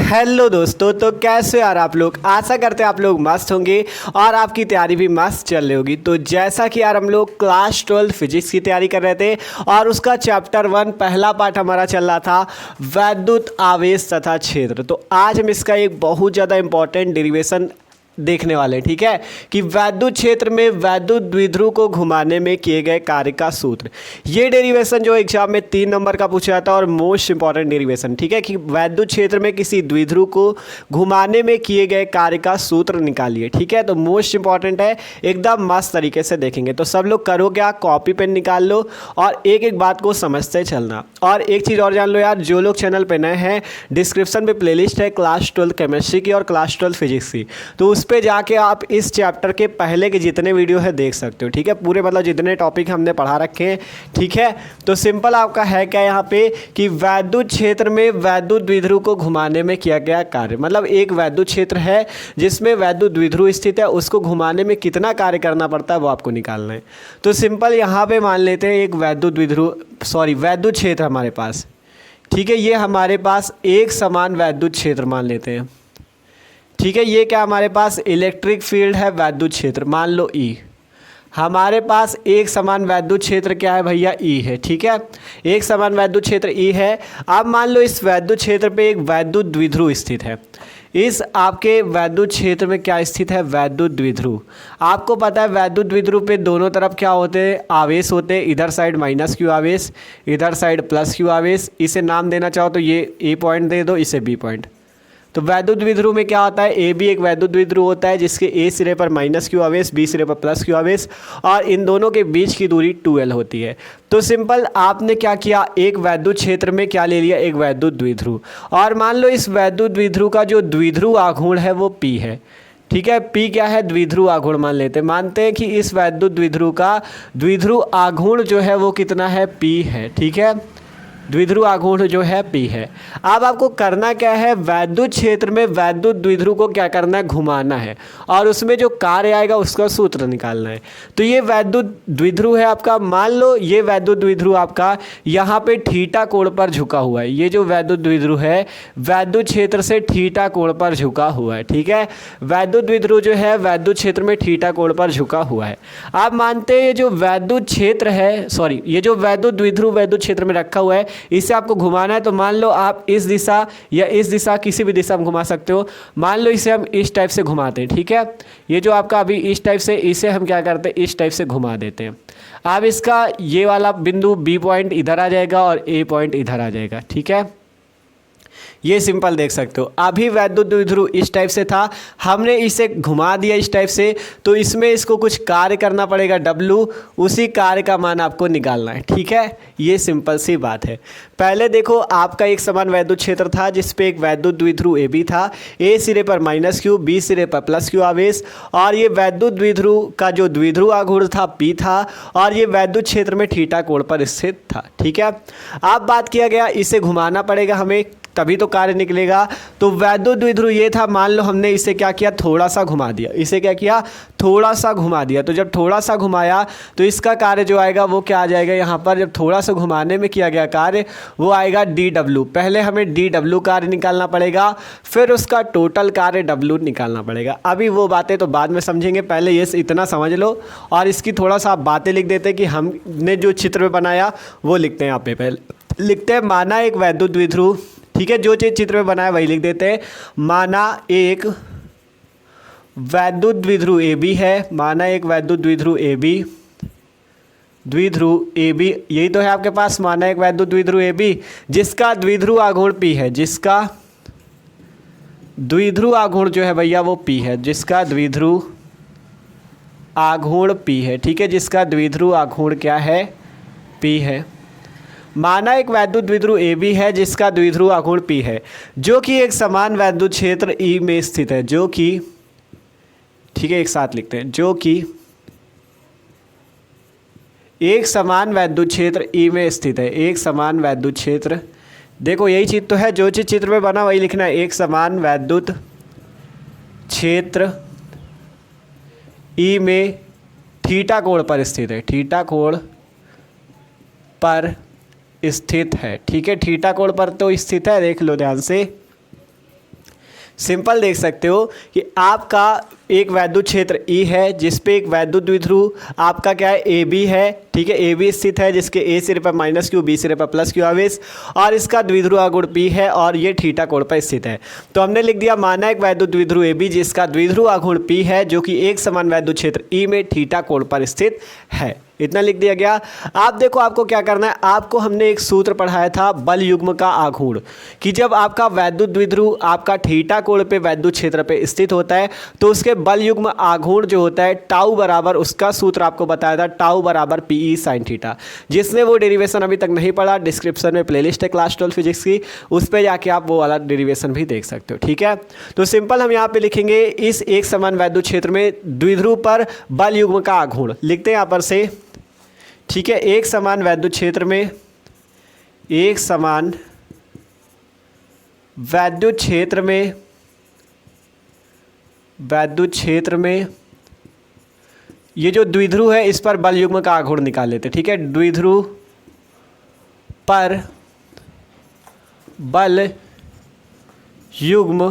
Hello दोस्तों, तो कैसे यार आप लोग। आशा करते हैं आप लोग मस्त होंगे और आपकी तैयारी भी मस्त चल रही होगी। तो जैसा कि यार हम लोग क्लास 12 फिजिक्स की तैयारी कर रहे थे और उसका चैप्टर 1 पहला पार्ट हमारा चल रहा था वैद्युत आवेश तथा क्षेत्र। तो आज हम इसका एक बहुत ज़्यादा इंपॉर्टेंट डेरिवेशन देखने वाले हैं, ठीक है, कि वैद्युत क्षेत्र में वैद्युत द्विध्रुव को घुमाने में किए गए कार्य का सूत्र। ये डेरिवेशन जो एग्जाम में 3 नंबर का पूछा जाता है और मोस्ट इंपॉर्टेंट डेरिवेशन, ठीक है, कि वैद्युत क्षेत्र में किसी द्विध्रुव को घुमाने में किए गए कार्य का सूत्र निकालिए, ठीक है। तो मोस्ट इंपॉर्टेंट है, एकदम मस्त तरीके से देखेंगे। तो सब लोग करो क्या, कॉपी पेन निकाल लो और एक एक बात को समझते चलना। और एक चीज़ और जान लो यार, जो लोग चैनल पर नए हैं, डिस्क्रिप्शन में प्लेलिस्ट है क्लास 12 केमिस्ट्री की और क्लास 12 फिजिक्स की, तो उस पे जाके आप इस चैप्टर के पहले के जितने वीडियो है देख सकते हो, ठीक है। पूरे मतलब जितने टॉपिक हमने पढ़ा रखे हैं, ठीक है। तो सिंपल आपका है क्या यहाँ पे कि वैद्युत क्षेत्र में वैद्युत द्विध्रुव को घुमाने में किया गया कार्य, मतलब एक वैद्युत क्षेत्र है जिसमें वैद्युत द्विध्रुव स्थित है, उसको घुमाने में कितना कार्य करना पड़ता है वो आपको निकालना है। तो सिंपल यहाँ पे मान लेते हैं एक वैद्युत क्षेत्र हमारे पास, ठीक है। ये हमारे पास एक समान वैद्युत क्षेत्र मान लेते हैं, ठीक है। ये क्या हमारे पास इलेक्ट्रिक फील्ड है, वैद्युत क्षेत्र मान लो E। हमारे पास एक समान वैद्युत क्षेत्र क्या है भैया, E है, ठीक है। एक समान वैद्युत क्षेत्र E है। अब मान लो इस वैद्युत क्षेत्र पे एक वैद्युत द्विध्रुव स्थित है। इस आपके वैद्युत क्षेत्र में क्या स्थित है, वैद्युत द्विध्रुव। आपको पता है वैद्युत द्विध्रुव पे दोनों तरफ क्या होते हैं, आवेश होते हैं। इधर साइड माइनस क्यू आवेश, इधर साइड प्लस क्यू आवेश। इसे नाम देना चाहो तो ये A पॉइंट दे दो, इसे B पॉइंट। तो वैद्युत द्विध्रुव में क्या होता है, ए भी एक वैद्युत द्विध्रुव होता है जिसके ए सिरे पर माइनस क्यू आवेश, बी सिरे पर प्लस क्यू आवेश और इन दोनों के बीच की दूरी 2L होती है। तो सिंपल आपने क्या किया, एक वैद्युत क्षेत्र में क्या ले लिया, एक वैद्युत द्विध्रुव। और मान लो इस वैद्युत द्विध्रुव का जो द्विध्रुव आघूर्ण है वो P है, ठीक है। P क्या है, द्विध्रुव आघूर्ण मान लेते हैं। मानते हैं कि इस वैद्युत द्विध्रुव का द्विध्रुव आघूर्ण जो है वो कितना है, P है, ठीक है। द्विध्रुव आघूर्ण जो है P है। अब आपको करना क्या है, वैद्युत क्षेत्र में वैद्युत द्विध्रुव को क्या करना है, घुमाना है और उसमें जो कार्य आएगा उसका सूत्र निकालना है। तो ये वैद्युत द्विध्रुव है आपका, मान लो ये वैद्युत द्विध्रुव आपका यहाँ पे थीटा कोण पर झुका हुआ है। ये जो वैद्युत द्विध्रुव है वैद्युत क्षेत्र से थीटा कोण पर झुका हुआ है, ठीक है। वैद्युत द्विध्रुव जो है वैद्युत क्षेत्र में थीटा कोण पर झुका हुआ है। आप मानते हैं ये जो वैद्युत क्षेत्र है, ये जो वैद्युत द्विध्रुव वैद्युत क्षेत्र में रखा हुआ है, इसे आपको घुमाना है। तो मान लो आप इस दिशा या इस दिशा किसी भी दिशा में घुमा सकते हो। मान लो इसे हम इस टाइप से घुमाते हैं, ठीक है। ये जो आपका अभी इस टाइप से, इसे हम क्या करते हैं, इस टाइप से घुमा देते हैं। अब इसका ये वाला बिंदु B पॉइंट इधर आ जाएगा और A पॉइंट इधर आ जाएगा, ठीक है। ये सिंपल देख सकते हो। अभी वैद्युत द्विध्रुव इस टाइप से था, हमने इसे घुमा दिया इस टाइप से, तो इसमें इसको कुछ कार्य करना पड़ेगा W, उसी कार्य का मान आपको निकालना है, ठीक है। ये सिंपल सी बात है। पहले देखो आपका एक समान वैद्युत क्षेत्र था जिसपे एक वैद्युत द्विध्रुव AB था। A सिरे पर माइनस क्यू, B सिरे पर प्लस क्यू आवेश और ये वैद्युत द्विध्रुव का जो द्विध्रुव आघूर्ण था P था और ये वैद्युत क्षेत्र में थीटा कोण पर स्थित था, ठीक है। अब बात किया गया इसे घुमाना पड़ेगा हमें, तभी तो कार्य निकलेगा। तो वैद्युत द्विध्रुव ये था, मान लो हमने इसे क्या किया, थोड़ा सा घुमा दिया। इसे क्या किया, थोड़ा सा घुमा दिया। तो जब थोड़ा सा घुमाया तो इसका कार्य जो आएगा वो क्या आ जाएगा, यहाँ पर जब थोड़ा सा घुमाने में किया गया कार्य वो आएगा DW। पहले हमें DW कार्य निकालना पड़ेगा, फिर उसका टोटल कार्य W निकालना पड़ेगा। अभी वो बातें तो बाद में समझेंगे, पहले ये इतना समझ लो। और इसकी थोड़ा सा आप बातें लिख देते हैं कि हमने जो चित्र बनाया वो लिखते हैं। यहाँ पे पहले लिखते हैं, माना एक वैद्युत द्विध्रुव, ठीक है। जो चीज़ चित्र में बनाया वही लिख देते हैं। माना एक वैद्युत द्विध्रुव AB है, माना एक वैद्युत द्विध्रुव AB, द्विध्रुव AB यही तो है आपके पास। माना एक वैद्युत द्विध्रुव AB जिसका द्विध्रुव आघूर्ण P है, जिसका द्विध्रुव आघूर्ण जो है भैया वो P है, जिसका द्विध्रुव आघूर्ण P है, ठीक है। जिसका द्विध्रुव आघूर्ण क्या है, P है। माना एक वैद्युत द्विध्रुव AB है जिसका द्विध्रुव आघूर्ण P है, जो कि एक समान वैद्युत क्षेत्र E में स्थित है, जो कि, ठीक है, एक साथ लिखते हैं, जो कि एक समान वैद्युत क्षेत्र E में स्थित है। एक समान वैद्युत क्षेत्र, देखो यही चीज़ तो है, जो चीज़ चित्र में बना वही लिखना है। एक समान वैद्युत क्षेत्र E में थीटा कोण पर स्थित है, थीटा कोण पर स्थित है, ठीक है। थीटा कोण पर तो स्थित है, देख लो ध्यान से। सिंपल देख सकते हो कि आपका एक वैद्युत क्षेत्र ई है जिस पे एक वैद्युत द्विध्रुव आपका क्या है ए बी है, ठीक है। ए बी स्थित है जिसके ए सिरे पर माइनस क्यू, बी सिरे पर प्लस क्यू आवेश और इसका द्विध्रुव आघूर्ण पी है और ये थीटा कोण पर स्थित है। तो हमने लिख दिया माना एक वैद्युत द्विध्रुव ए बी जिसका द्विध्रुव आघूर्ण पी है जो कि एक समान वैद्युत क्षेत्र ई में थीटा कोण पर स्थित है। इतना लिख दिया गया। आप देखो आपको क्या करना है, आपको हमने एक सूत्र पढ़ाया था बल युग्म का आघूर्ण कि जब आपका वैद्युत द्विध्रुव आपका थीटा कोण पे वैद्युत क्षेत्र पे स्थित होता है तो उसके बल युग्म आघूर्ण जो होता है टाउ बराबर, उसका सूत्र आपको बताया था टाउ बराबर पीई साइन थीटा। जिसने वो डेरिवेशन अभी तक नहीं पढ़ा, डिस्क्रिप्शन में प्लेलिस्ट है क्लास 12 फिजिक्स की, उस पर जाके आप वो वाला डेरिवेशन भी देख सकते हो, ठीक है। तो सिंपल हम यहाँ पे लिखेंगे इस एक समान वैद्युत क्षेत्र में द्विध्रुव पर बल युग्म का आघूर्ण लिखते हैं यहाँ पर से, ठीक है। एक समान वैद्युत क्षेत्र में, एक समान वैद्युत क्षेत्र में, वैद्युत क्षेत्र में ये जो द्विध्रुव है इस पर बल युग्म का आघूर्ण निकाल लेते, ठीक है। द्विध्रुव पर बल युग्म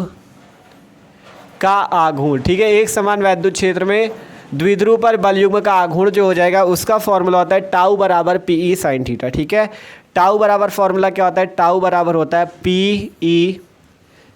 का आघूर्ण, ठीक है। एक समान वैद्युत क्षेत्र में द्विध्रुव पर बल युग्म का आघूर्ण जो हो जाएगा उसका फॉर्मूला होता है टाउ बराबर पीई साइन थीटा, ठीक है। टाउ बराबर फॉर्मूला क्या होता है, टाउ बराबर होता है पीई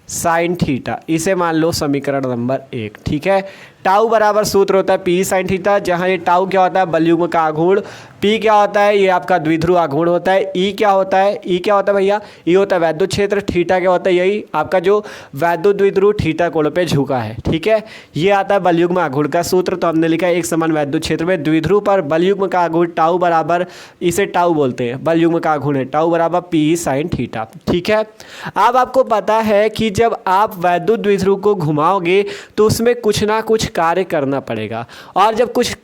साइन थीटा। इसे मान लो समीकरण नंबर 1, ठीक है। टाउ बराबर सूत्र होता है पी साइन थीटा, जहाँ ये टाउ क्या होता है बल युग्म का आघूर्ण, पी क्या होता है ये आपका द्विध्रुव आघूर्ण होता है, ई क्या होता है, ई क्या होता है भैया, ई होता है वैद्युत क्षेत्र, थीटा क्या होता है यही आपका जो वैद्युत द्विध्रुव थीटा कोण पे झुका है, ठीक है। ये आता है बल युग्म आघूर्ण का सूत्र। तो हमने लिखा है एक समान वैद्युत क्षेत्र में द्विध्रुव पर बल युग्म का आघूर्ण टाउ बराबर, इसे टाउ बोलते हैं, बल युग्म का आघूर्ण है टाउ बराबर पी साइन थीटा, ठीक है। अब आपको पता है कि जब आप वैद्युत द्विध्रुव को घुमाओगे तो उसमें कुछ ना कुछ कार्य करना पड़ेगा। और जब कुछ,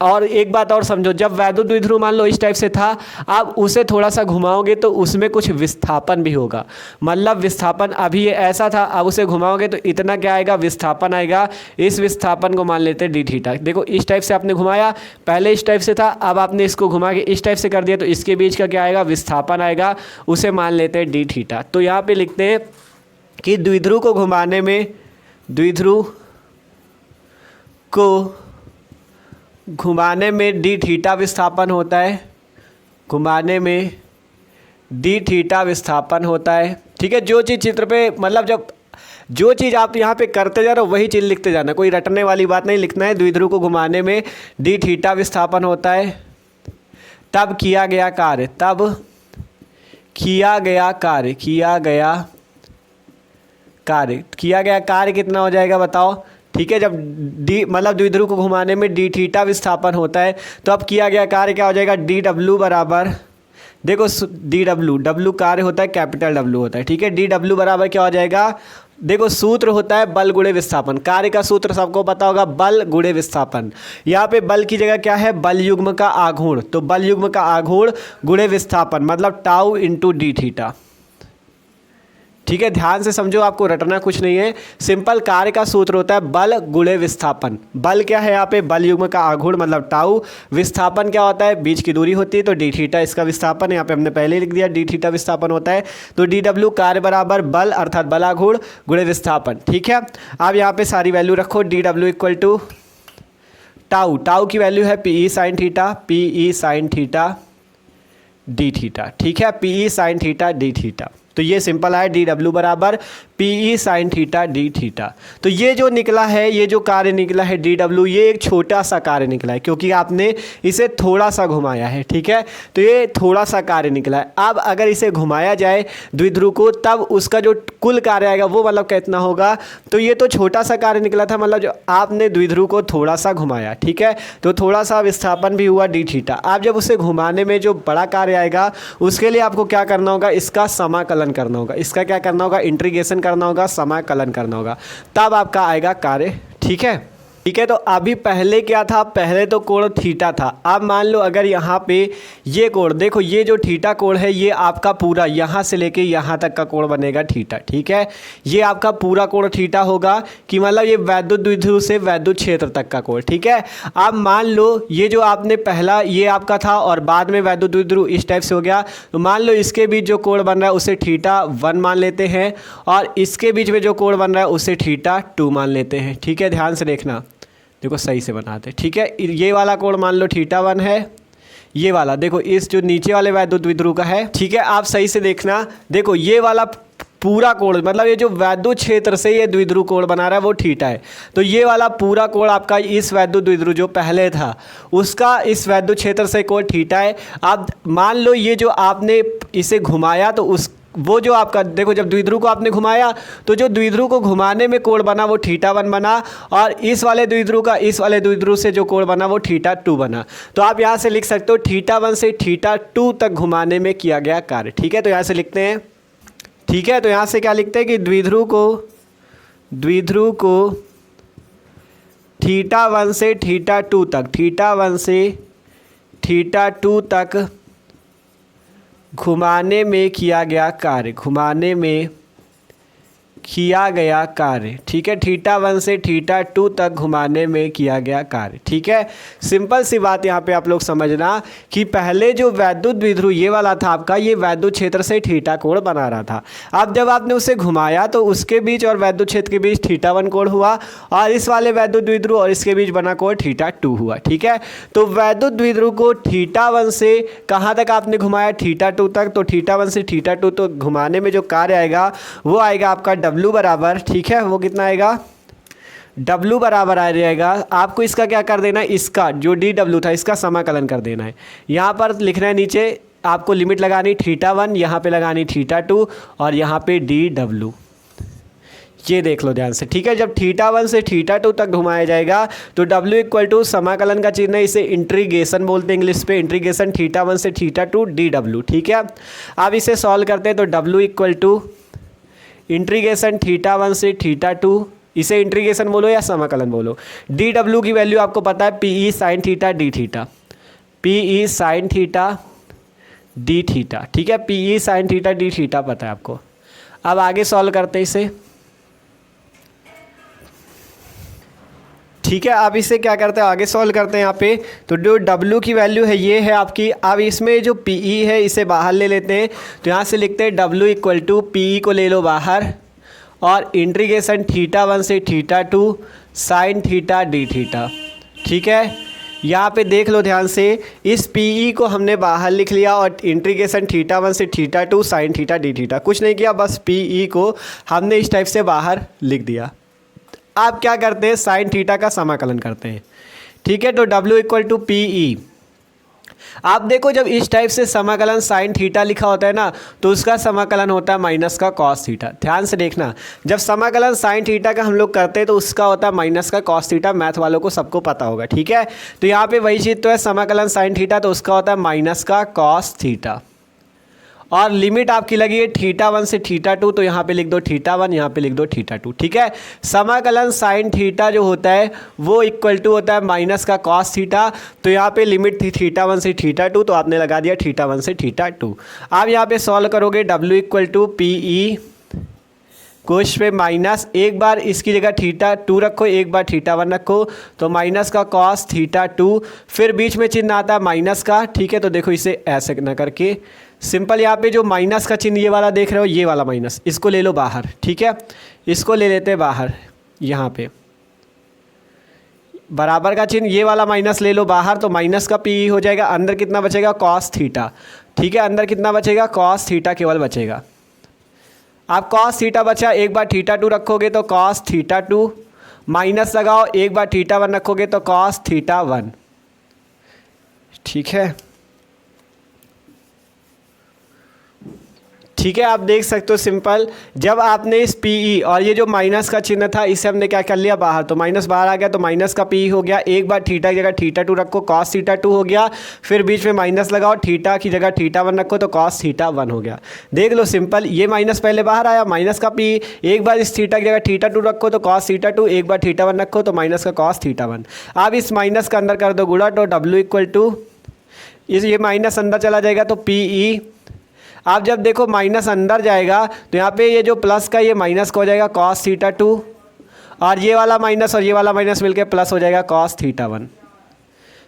और एक बात और समझो, जब वैद्युत द्विध्रुव मान लो इस टाइप से था, आप उसे थोड़ा सा घुमाओगे तो उसमें कुछ विस्थापन भी होगा। मतलब विस्थापन अभी ये ऐसा था, अब उसे घुमाओगे तो इतना क्या आएगा, विस्थापन आएगा। इस विस्थापन को मान लेते हैं डी थीटा। देखो इस टाइप से आपने घुमाया, पहले इस टाइप से था, अब आपने इसको घुमा के इस टाइप से कर दिया तो इसके बीच का क्या आएगा, विस्थापन आएगा, उसे मान लेते हैं डी थीटा। तो यहाँ पे लिखते हैं कि द्विध्रुव को घुमाने में, द्विध्रुव को घुमाने में डी थीटा विस्थापन होता है, घुमाने में डी थीटा विस्थापन होता है, ठीक है। जो चीज़ चित्र पे, मतलब जब जो चीज़ आप यहाँ पे करते जा रहे हो वही चीज़ लिखते जाना, कोई रटने वाली बात नहीं लिखना है। द्विध्रुव को घुमाने में डी थीटा विस्थापन होता है, तब किया गया कार्य, तब किया गया कार्य, किया गया कार्य, किया गया कार्य कितना हो जाएगा बताओ, ठीक है। जब डी मतलब द्विध्रुव को घुमाने में डी थीटा विस्थापन होता है तो अब किया गया कार्य क्या हो जाएगा, डी डब्ल्यू बराबर, देखो डी डब्ल्यू, डब्ल्यू कार्य होता है कैपिटल डब्ल्यू होता है, ठीक है। डी डब्ल्यू बराबर क्या हो जाएगा, देखो सूत्र होता है बल गुणे विस्थापन, कार्य का सूत्र सबको पता होगा बल गुणे विस्थापन। यहाँ पे बल की जगह क्या है, बल युग्म का आघूर्ण, तो बल युग्म का आघूर्ण गुणे विस्थापन मतलब टाउ इंटू डी थीटा, ठीक है। ध्यान से समझो, आपको रटना कुछ नहीं है, सिंपल कार्य का सूत्र होता है बल गुणे विस्थापन। बल क्या है यहाँ पे, बल युग्म का आघूर्ण मतलब टाउ, विस्थापन क्या होता है, बीच की दूरी होती है तो डी थीटा इसका विस्थापन है, यहाँ पे हमने पहले लिख दिया डी थीटा विस्थापन होता है। तो डी डब्ल्यू कार्य बराबर बल अर्थात बल आघूर्ण गुणे विस्थापन, ठीक है। अब यहाँ पे सारी वैल्यू रखो, D W equal to tau, tau की वैल्यू है PE sine theta, PE sine theta D theta, ठीक है, PE sine theta D theta. तो ये सिंपल है, डी डब्ल्यू बराबर PE sine theta D theta. तो ये जो निकला है, ये जो कार्य निकला है डी डब्ल्यू, ये एक छोटा सा कार्य निकला है क्योंकि आपने इसे थोड़ा सा घुमाया है, ठीक है। तो ये थोड़ा सा कार्य निकला है। अब अगर इसे घुमाया जाए द्विध्रुव को, तब उसका जो कुल कार्य आएगा वो मतलब कितना होगा, तो ये तो छोटा सा कार्य निकला था, मतलब जो आपने द्विध्रुव को थोड़ा सा घुमाया, ठीक है, तो थोड़ा सा विस्थापन भी हुआ डी थीटा। आप जब उसे घुमाने में जो बड़ा कार्य आएगा उसके लिए आपको क्या करना होगा, इसका समाकलन करना होगा, इसका क्या करना होगा, इंटीग्रेशन करना होगा, समाकलन करना होगा, तब आपका आएगा कार्य, ठीक है। ठीक है। तो अभी पहले क्या था, पहले तो कोण थीटा था। अब मान लो अगर यहाँ पे ये कोण देखो, ये जो थीटा कोण है ये आपका पूरा यहाँ से लेके यहाँ तक का कोण बनेगा थीटा। ठीक है, ये आपका पूरा कोण थीटा होगा कि मतलब ये वैद्युत द्विध्रुव से वैद्युत क्षेत्र तक का कोण। ठीक है, अब मान लो ये जो आपने पहला ये आपका था और बाद में वैद्युत द्विध्रुव इस टाइप से हो गया, तो मान लो इसके बीच जो कोण बन रहा है उसे θ1 मान लेते हैं और इसके बीच में जो कोण बन रहा है उसे θ2 मान लेते हैं। ठीक है, ध्यान से देखना, देखो सही से बनाते। ठीक है, ये वाला कोण मान लो θ1 है, ये वाला देखो इस जो नीचे वाले वैद्युत द्विध्रुव का है। ठीक है, आप सही से देखना, देखो ये वाला पूरा कोण मतलब ये जो वैद्युत क्षेत्र से ये द्विध्रुव कोण बना रहा है वो थीटा है। तो ये वाला पूरा कोण आपका इस वैद्युत द्विध्रुव जो पहले था उसका इस वैद्युत क्षेत्र से कोण थीटा है। अब मान लो ये जो आपने इसे घुमाया तो उस वो जो आपका देखो जब द्विध्रुव को आपने घुमाया तो जो द्विध्रुव को घुमाने में कोण बना वो θ1 बना और इस वाले द्विध्रुव का इस वाले द्विध्रुव से जो कोण बना वो θ2 बना। तो आप यहाँ से लिख सकते हो θ1 से θ2 तक घुमाने में किया गया कार्य। ठीक है, तो यहाँ से लिखते हैं। ठीक है, तो यहाँ से क्या लिखते हैं कि द्विध्रुव को θ1 से θ2 तक, θ1 से θ2 तक घुमाने में किया गया कार्य, घुमाने में किया गया कार्य। ठीक है, θ1 से θ2 तक घुमाने में किया गया कार्य। ठीक है, सिंपल सी बात यहाँ पे आप लोग समझना कि पहले जो वैद्युत द्विध्रुव ये वाला था आपका, ये वैद्युत क्षेत्र से थीटा कोण बना रहा था। अब जब आपने उसे घुमाया तो उसके बीच और वैद्युत क्षेत्र के बीच θ1 कोण हुआ और इस वाले वैद्युत द्विध्रुव और इसके बीच बना कोण θ2 हुआ। ठीक है, तो वैद्युत द्विध्रुव को θ1 से कहाँ तक आपने घुमाया, θ2 तक। तो θ1 से θ2 तो घुमाने में जो कार्य आएगा वो आएगा आपका W बराबर, ठीक है, वो कितना आएगा, W बराबर आ जाएगा। आपको इसका क्या कर देना है, इसका जो dW था इसका समाकलन कर देना है। यहाँ पर लिखना है नीचे आपको लिमिट लगानी θ1, यहाँ पे लगानी θ2 और यहाँ पे dW। ये देख लो ध्यान से। ठीक है, जब θ1 से θ2 तक घुमाया जाएगा तो W इक्वल टू समाकलन का चिन्ह है, इसे इंटीग्रेशन बोलते हैं इंग्लिश पे, इंटीग्रेशन θ1 से θ2 dW। ठीक है, अब इसे सॉल्व करते हैं तो W इक्वल टू इंटीग्रेशन θ1 से θ2, इसे इंटीग्रेशन बोलो या समाकलन बोलो। dW की वैल्यू आपको पता है PE sin theta D theta, PE sin theta D theta. ठीक है, PE sin theta D theta पता है आपको। अब आगे सॉल्व करते हैं इसे। ठीक है, अब इसे क्या करते हैं, आगे सॉल्व करते हैं यहाँ पे। तो जो W की वैल्यू है ये है आपकी। अब इसमें जो PE है इसे बाहर ले लेते हैं, तो यहाँ से लिखते हैं W इक्वल टू PE को ले लो बाहर और इंटीग्रेशन θ1 से θ2 sin थीटा डी थीटा। ठीक है, यहाँ पे देख लो ध्यान से, इस PE को हमने बाहर लिख लिया और इंटीग्रेशन θ1 से θ2 sin थीटा डी थीटा, कुछ नहीं किया, बस PE को हमने इस टाइप से बाहर लिख दिया। आप क्या करते हैं, साइन थीटा का समाकलन करते हैं। ठीक है, तो W इक्वल टू PE। आप देखो जब इस टाइप से समाकलन साइन थीटा लिखा होता है ना तो उसका समाकलन होता है माइनस का कॉस थीटा। ध्यान से देखना, जब समाकलन साइन थीटा का हम लोग करते हैं तो उसका होता है माइनस का कॉस थीटा। मैथ वालों को सबको पता होगा। ठीक है, तो यहाँ पे वही चीज़ तो है, समाकलन साइन थीटा तो उसका होता है माइनस का कॉस थीटा और लिमिट आपकी लगी है θ1 से θ2, तो यहाँ पे लिख दो θ1, यहाँ पे लिख दो θ2। ठीक है, समाकलन साइन थीटा जो होता है वो इक्वल टू होता है माइनस का कॉस थीटा, तो यहाँ पे लिमिट थी θ1 से θ2, तो आपने लगा दिया θ1 से θ2। आप यहाँ पे सॉल्व करोगे W इक्वल टू PE कुछ पे माइनस, एक बार इसकी जगह θ2 रखो, एक बार θ1 रखो, तो माइनस का कॉस θ2, फिर बीच में चिन्ह आता है माइनस का। ठीक है, तो देखो इसे ऐसे ना करके सिंपल यहाँ पे जो माइनस का चिन्ह ये वाला देख रहे हो, ये वाला माइनस, इसको ले लो बाहर। ठीक है, इसको ले लेते हैं बाहर, यहाँ पे बराबर का चिन्ह ये वाला माइनस ले लो बाहर, तो माइनस का PE हो जाएगा, अंदर कितना बचेगा, कॉस थीटा। ठीक है, अंदर कितना बचेगा, कॉस थीटा केवल बचेगा। आप कॉस थीटा बचा, एक बार θ2 रखोगे तो कॉस θ2, माइनस लगाओ, एक बार θ1 रखोगे तो कॉस θ1। ठीक है, ठीक है, आप देख सकते हो सिंपल, जब आपने इस पीई और ये जो माइनस का चिन्ह था इसे हमने क्या कर लिया बाहर, तो माइनस बाहर आ गया तो माइनस का पीई हो गया। एक बार थीटा की जगह थीटा 2 रखो, कॉस थीटा 2 हो गया। फिर बीच में माइनस लगाओ, थीटा की जगह थीटा 1 रखो तो कॉस थीटा 1 हो गया। देख लो सिंपल, ये माइनस पहले बाहर आया, माइनस का पी, एक बार इस थीटा की जगह थीटा 2 रखो तो कॉस थीटा 2, एक बार थीटा 1 रखो तो माइनस का कॉस थीटा 1। अब इस माइनस का अंदर कर दो गुणा, तो डब्ल्यू इक्वल टू ये माइनस अंदर चला जाएगा तो पीई। आप जब देखो माइनस अंदर जाएगा तो यहाँ पे ये जो प्लस का ये माइनस का हो जाएगा कॉस थीटा 2, और ये वाला माइनस और ये वाला माइनस मिलके प्लस हो जाएगा कॉस थीटा 1।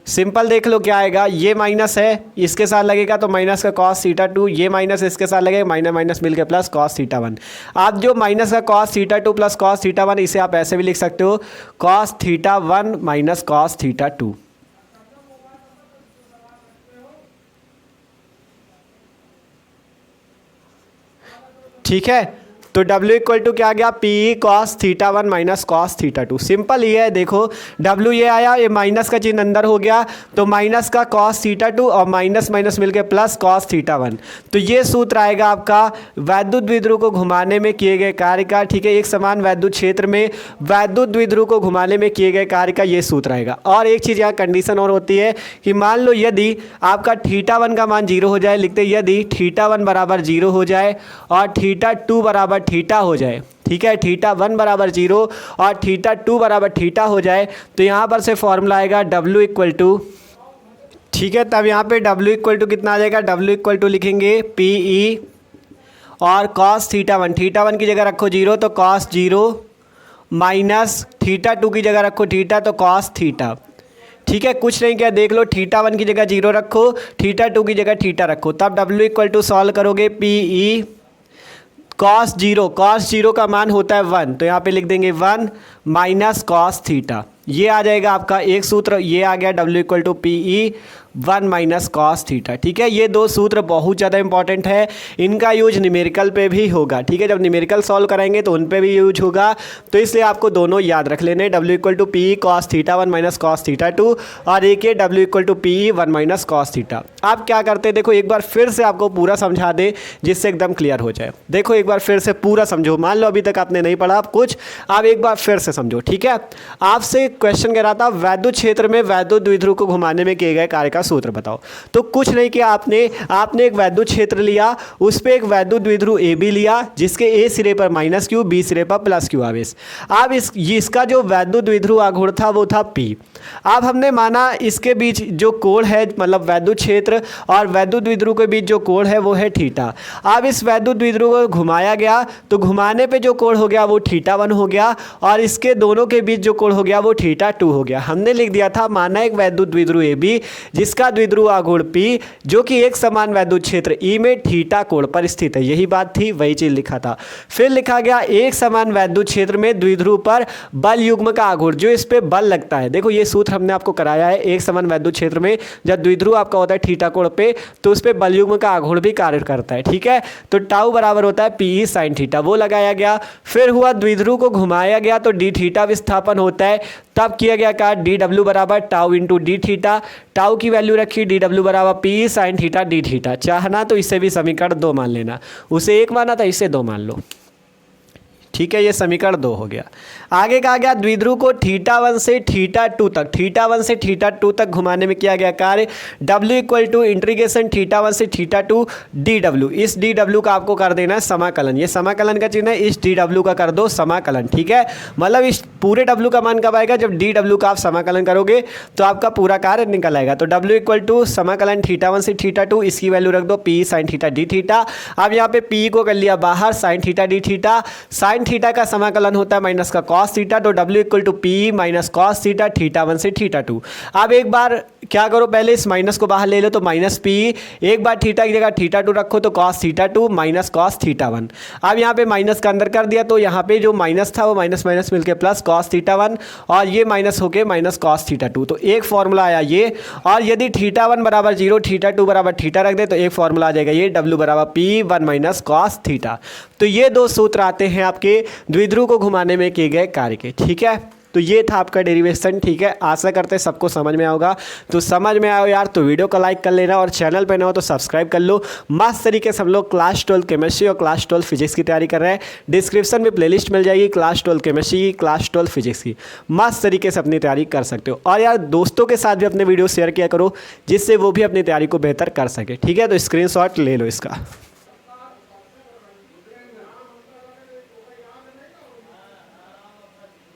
सिंपल देख लो क्या आएगा, ये माइनस है इसके साथ लगेगा तो माइनस का कॉस थीटा 2, ये माइनस इसके साथ लगेगा, माइनस माइनस मिलके प्लस कॉस थीटा 1। आप जो माइनस का cos theta 2 plus cos theta 1, इसे आप ऐसे भी लिख सकते हो cos theta 1 minus cos theta 2। ठीक है, तो W इक्वल टू क्या आ गया, P cos theta 1 minus cos theta 2। Simple ये है, देखो W ये आया, ये माइनस का चिन्ह अंदर हो गया तो माइनस का कॉस थीटा 2 और माइनस माइनस मिलके प्लस कॉस थीटा 1। तो ये सूत्र आएगा आपका वैद्युत द्विध्रुव को घुमाने में किए गए कार्य का। ठीक है, एक समान वैद्युत क्षेत्र में वैद्युत द्विध्रुव को घुमाने में किए गए कार्य का ये सूत्र आएगा। और एक चीज़ यहाँ कंडीशन और होती है कि मान लो यदि आपका थीटा 1 का मान 0 हो जाए, लिखते यदि थीटा 1 बराबर 0 हो जाए और थीटा 2 बराबर थीटा हो जाए। ठीक है, थीटा 1 बराबर 0 और थीटा 2 बराबर थीटा हो जाए तो यहाँ पर से फॉर्मूला आएगा W इक्वल टू, ठीक है, तब यहाँ पे W इक्वल टू कितना आ जाएगा, W इक्वल टू लिखेंगे PE और कॉस थीटा 1 की जगह रखो 0 तो कॉस 0 माइनस थीटा 2 की जगह रखो थीटा तो कॉस थीटा। ठीक है, कुछ नहीं किया, देख लो थीटा 1 की जगह 0 रखो, थीटा 2 की जगह थीटा रखो, तब W इक्वल टू सॉल्व करोगे PE कॉस 0 का मान होता है 1 तो यहाँ पे लिख देंगे 1 माइनस कॉस थीटा। ये आ जाएगा आपका एक सूत्र, ये आ गया W equal to PE 1 minus cos theta. ठीक है, ये दो सूत्र बहुत ज़्यादा इंपॉर्टेंट है, इनका यूज न्यूमेरिकल पे भी होगा। ठीक है, जब न्यूमेरिकल सॉल्व कराएंगे तो उन पे भी यूज होगा, तो इसलिए आपको दोनों याद रख लेने, W equal to PE cos theta 1 minus cos theta 2 और एक ये W equal to PE 1 minus cos theta. आप क्या करते हैं, देखो एक बार फिर से आपको पूरा समझा दे जिससे एकदम क्लियर हो जाए। देखो एक बार फिर से पूरा समझो, मान लो अभी तक आपने नहीं पढ़ा आप कुछ, आप एक बार फिर से समझो। ठीक है, आपसे क्वेश्चन कह रहा था वैद्युत क्षेत्र में वैद्युत द्विध्रुव को घुमाने में किए गए कार्य का सूत्र बताओ। तो कुछ नहीं किया आपने एक वैद्युत क्षेत्र लिया, उस पे एक वैद्युत द्विध्रुव AB लिया जिसके A सिरे पर माइनस Q, B सिरे पर प्लस Q आवेश। अब इसका जो वैद्युत द्विध्रुव आघूर्ण था वो था P। अब हमने माना इसके बीच जो कोण है, मतलब वैद्युत क्षेत्र और वैद्युत द्विध्रुव के बीच जो कोण है वो है थीटा। अब इस वैद्युत द्विध्रुव को घुमाया गया तो घुमाने पे जो कोण हो गया वो थीटा 1 हो गया और इसके दोनों के बीच जो कोण हो गया वो थीटा 2 हो गया। हमने लिख दिया था माना एक वैद्युत द्विध्रुव AB जिसका द्विध्रुव आघूर्ण P जो कि एक समान वैद्युत क्षेत्र E में थीटा कोण पर स्थित है। यही बात थी, वही चीज लिखा था। फिर लिखा गया एक समान वैद्युत क्षेत्र में द्विध्रुव पर बल युग्म का आघूर्ण, जो इस पे बल लगता है। देखो ये सूत्र हमने आपको कराया है, एक समान वैद्युत क्षेत्र में जब द्विध्रुव आपका होता है थीटा कोण पे तो उस पे बल युग्म का आघूर्ण भी कार्य करता है। ठीक है, तो टाउ बराबर होता है PE साइन थीटा, वो लगाया गया। फिर हुआ द्विध्रुव को घुमाया गया तो डी थीटा विस्थापन होता है, तब किया गया का DW बराबर tau into D theta, tau की वैल्यू रखी DW बराबर PE sine theta D theta. चाहना तो इसे भी समीकरण 2 मान लेना, उसे 1 माना था इसे 2 मान लो। ठीक है, ये समीकरण 2 हो गया। आगे कहा गया द्विध्रुव को थीटा 1 से थीटा 2 तक, थीटा 1 से थीटा 2 तक घुमाने में किया गया कार्य W equal to integration theta 1 से थीटा 2 DW। इस DW का आपको कर देना है समाकलन, ये समाकलन का चिन्ह है, इस DW का कर दो समाकलन। ठीक है, मतलब इस पूरे W का मान कब आएगा, जब DW का आप समाकलन करोगे तो आपका पूरा कार्य निकल आएगा। तो W इक्वल टू समाकलन थीटा 1 से थीटा 2, इसकी वैल्यू रख दो PE sine theta D theta. अब यहाँ पे PE को कर लिया बाहर, sine theta D theta, sine theta का समाकलन होता है माइनस का कॉस थीटा, तो W equal to PE minus cos theta theta 1 से थीटा 2। अब एक बार क्या करो, पहले इस माइनस को बाहर ले लो तो माइनस PE, एक बार थीटा की जगह थीटा 2 रखो तो cos theta 2 minus cos theta 1। अब यहाँ पे माइनस का अंदर कर दिया तो यहाँ पे जो माइनस था वो माइनस माइनस मिलके प्लस कॉस थीटा 1 और ये माइनस होके माइनस कॉस थीटा 2। तो एक फॉर्मूला आया ये, और यदि थीटा 1 बराबर 0 थीटा 2 बराबर थीटा रख दे तो एक फॉर्मूला आ जाएगा ये W बराबर PE 1 माइनस कॉस थीटा। तो ये दो सूत्र आते हैं आपके द्विध्रुव को घुमाने में किए गए कार्य के। ठीक है, तो ये था आपका डेरिवेशन, ठीक है। आशा करते हैं सबको समझ में आओगा। तो समझ में आयो यार तो वीडियो को लाइक कर लेना और चैनल पे ना हो तो सब्सक्राइब कर लो। मस्त तरीके से हम लोग क्लास 12 केमिस्ट्री और क्लास 12 फिजिक्स की तैयारी कर रहे हैं। डिस्क्रिप्शन में प्लेलिस्ट मिल जाएगी क्लास 12 केमिस्ट्री की, क्लास 12 फिजिक्स की। मस्त तरीके से अपनी तैयारी कर सकते हो। और यार दोस्तों के साथ भी अपने वीडियो शेयर किया करो जिससे वो भी अपनी तैयारी को बेहतर कर सके, ठीक है। तो स्क्रीनशॉट ले लो इसका।